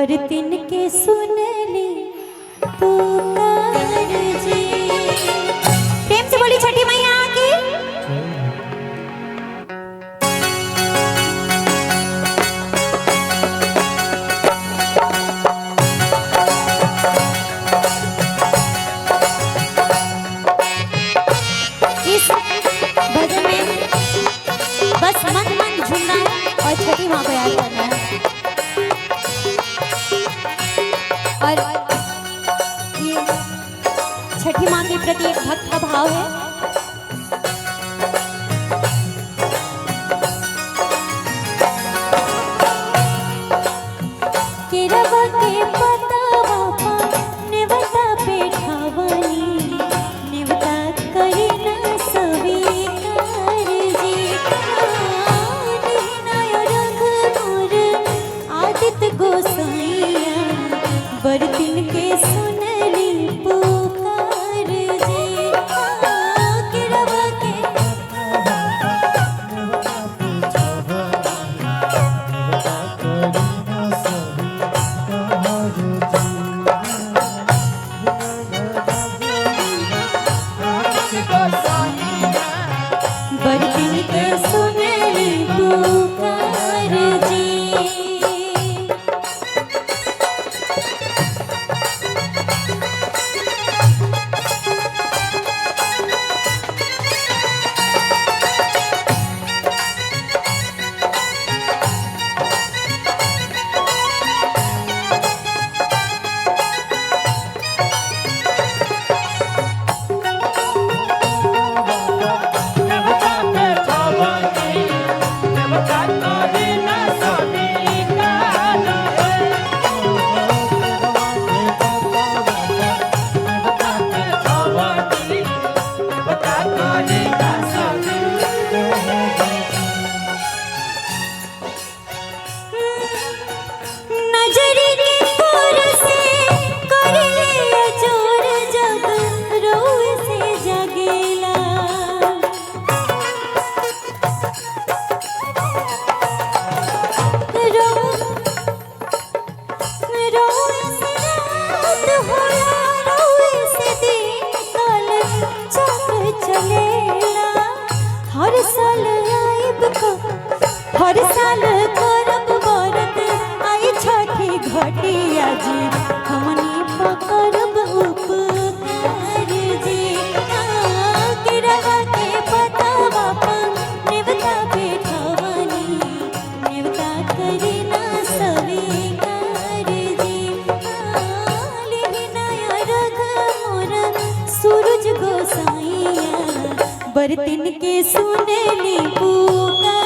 बरतिन के सुनली पुकार जी। प्रेम से बोली छठी मैया की। इस भजन में बस मन मन झूमना है और छठी माँ को याद करना है। और ये छठी माँ के प्रति एक भक्त का भाव है। केरवा के पतावा पा नेवता पेठावनी, नेवता करी ना स्वीकार जी। निहिनाय रंग मोर आदित्य गोसाइया, बरतिन के सुनली पुकार जी। केरवा के बरतिन के सुनली पुकार जी। हर साल करब बरत आई छठी घटिया जी, हमनी पकड़ब उपकार जी। केरवा के पतावा पा नेवता पेठावनी, नेवता करी ना स्वीकार जी। लिहिनाय रघ मोर सूरज गोसाइया, बरतिन के सुनली पुकार